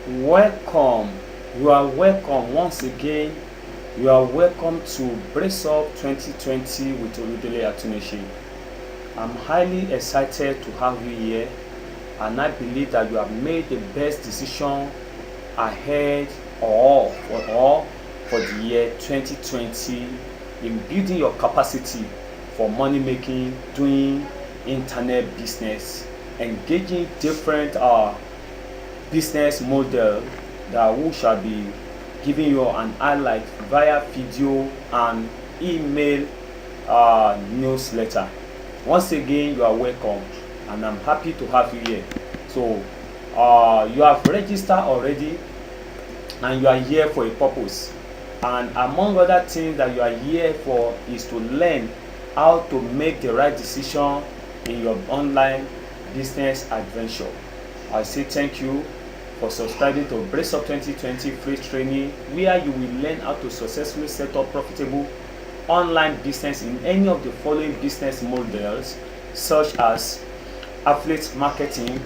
Welcome. You are welcome once again. You are welcome to Brace Up 2020 with Oludele Atuneshi. I'm highly excited to have you here, and I believe that you have made the best decision ahead for the year 2020 in building your capacity for money making, doing internet business, engaging different business model that we shall be giving you an highlight via video and email newsletter. Once again, you are welcome, and I'm happy to have you here. So you have registered already, and you are here for a purpose. And among other things that you are here for is to learn how to make the right decision in your online business adventure. I say thank you for subscribing to Brace Up 2020 free training, where you will learn how to successfully set up profitable online business in any of the following business models, such as affiliate marketing,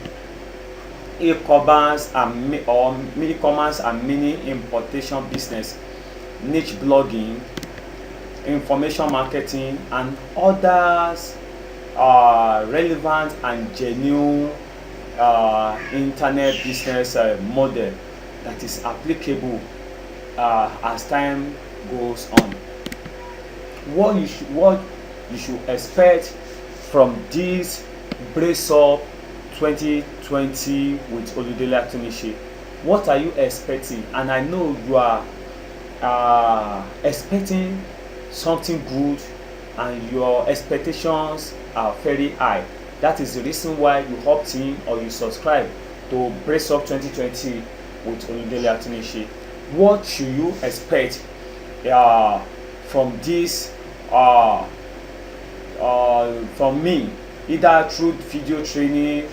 e-commerce and e-commerce and mini importation business, niche blogging, information marketing, and others relevant and genuine internet business model that is applicable as time goes on. What you should expect from this Brace Up 2020 with Oludele Atuneshi. What are you expecting? And I know you are expecting something good, and your expectations are very high. That is the reason why you opt in or you subscribe to Brace Up 2020 with Oludele Atuneshi. What should you expect from this from me, either through video training,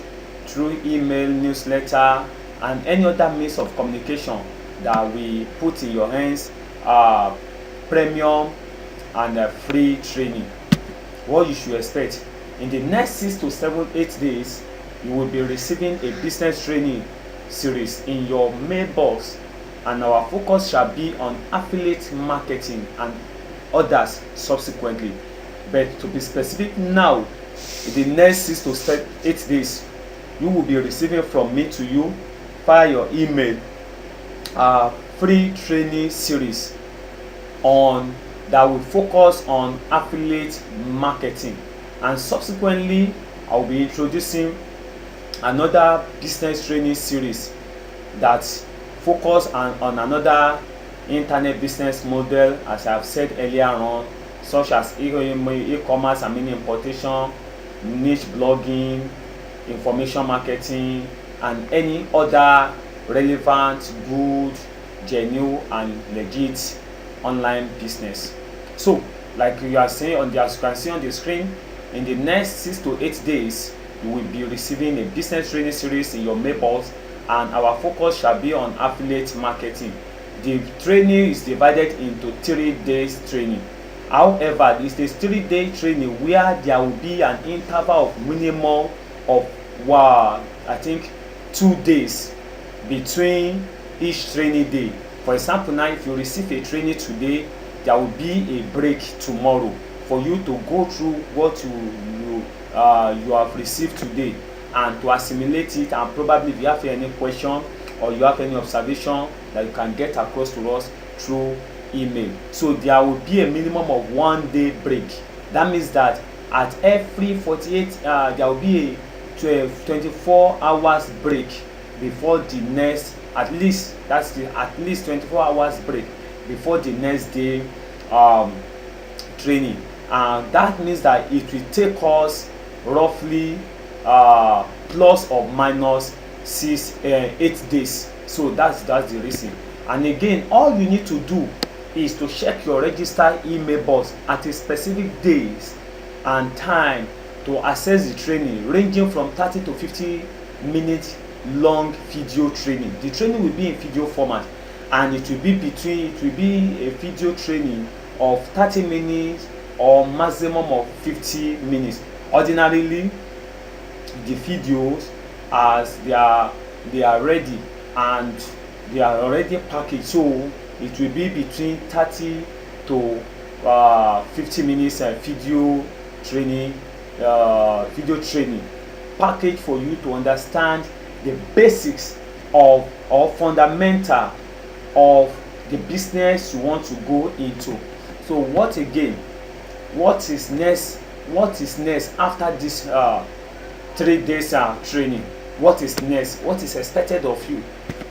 through email newsletter, and any other means of communication that we put in your hands, premium and free training? What you should expect: in the next 6 to 8 days, you will be receiving a business training series in your mailbox, and our focus shall be on affiliate marketing and others subsequently. But to be specific now, in the next 6 to 8 days, you will be receiving from me to you via your email free training series on that will focus on affiliate marketing. And subsequently, I will be introducing another business training series that focus on another internet business model, as I have said earlier on, such as e-commerce and mini importation, niche blogging, information marketing, and any other relevant, good, genuine, and legit online business. So, like you are saying on as you can see on the screen, in the next 6 to 8 days, you will be receiving a business training series in your mailbox, and our focus shall be on affiliate marketing. The training is divided into 3 days training. However, this is 3-day training where there will be an interval of minimum of I think 2 days between each training day. For example, now if you receive a training today, there will be a break tomorrow for you to go through what you have received today and to assimilate it, and probably if you have any question or you have any observation, that you can get across to us through email. So there will be a minimum of 1 day break. That means that at every 48 there will be a 24 hours break before the next, at least 24 hours break before the next day training. And that means that it will take us roughly plus or minus 8 days. So that's the reason. And again, all you need to do is to check your registered email box at a specific days and time to access the training, ranging from 30 to 50 minutes long video training. The training will be in video format, and it will be a video training of 30 minutes or maximum of 50 minutes. Ordinarily, the videos, as they are ready, and they are already packaged, so it will be between 30 to 50 minutes video training package for you to understand the basics of or fundamental of the business you want to go into. So what is next after this 3 days training? What is next? What is expected of you?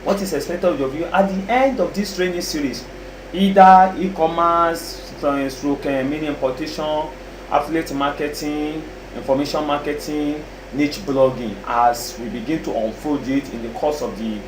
What is expected of you at the end of this training series? Either e-commerce, stroke mini importation, affiliate marketing, information marketing, niche blogging, as we begin to unfold it in the course of the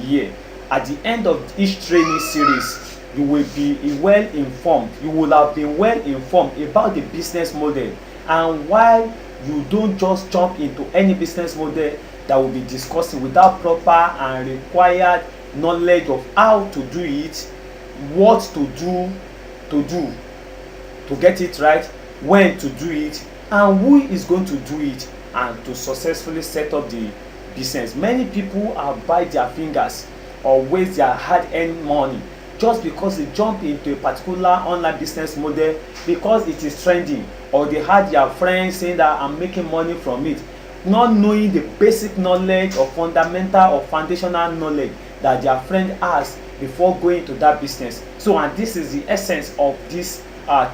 year. At the end of each training series, you will be well informed. You will have been well informed about the business model, and why you don't just jump into any business model that will be discussing without proper and required knowledge of how to do it, what to do to get it right, when to do it, and who is going to do it, and to successfully set up the business. Many people are bite their fingers or waste their hard-earned money just because they jump into a particular online business model because it is trending, or they had their friends saying that I'm making money from it, not knowing the basic knowledge or fundamental or foundational knowledge that their friend has before going into that business. So, and this is the essence of this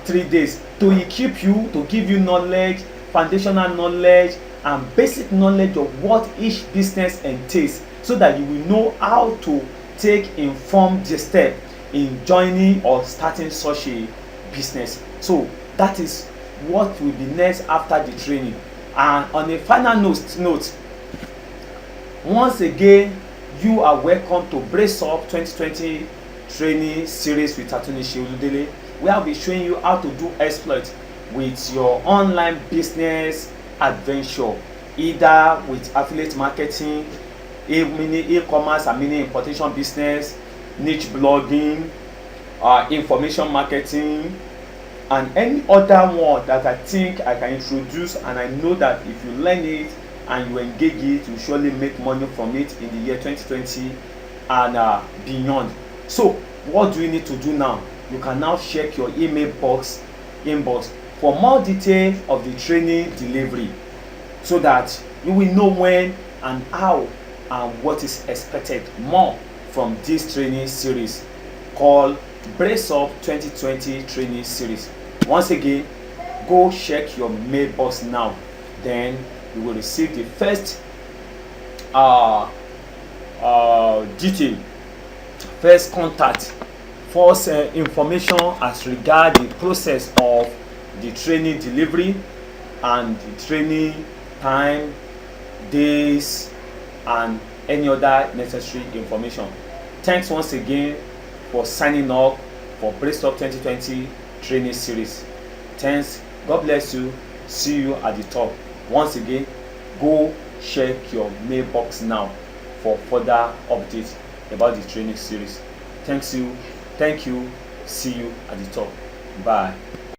3 days, to equip you, to give you knowledge, foundational knowledge and basic knowledge of what each business entails, so that you will know how to take informed step in joining or starting such a business. So that is what will be next after the training. And on a final note, once again, you are welcome to Brace Up 2020 training series with Atunishi Oludele, where I'll be showing you how to do exploit with your online business adventure, either with affiliate marketing, e-commerce and mini importation business, niche blogging, information marketing, and any other one that I think I can introduce, and I know that if you learn it and you engage it, you surely make money from it in the year 2020 and beyond. So what do you need to do now? You can now check your email inbox for more detail of the training delivery, so that you will know when and how and what is expected more from this training series called Brace Up 2020 training series. Once again, go check your mailbox now, then you will receive the first detail, first contact, first information as regard the process of the training delivery and the training time, days, and any other necessary information. Thanks once again for signing up for Brace Up 2020 training series. Thanks. God bless you. See you at the top. Once again, go check your mailbox now for further updates about the training series. Thank you. See you at the top. Bye.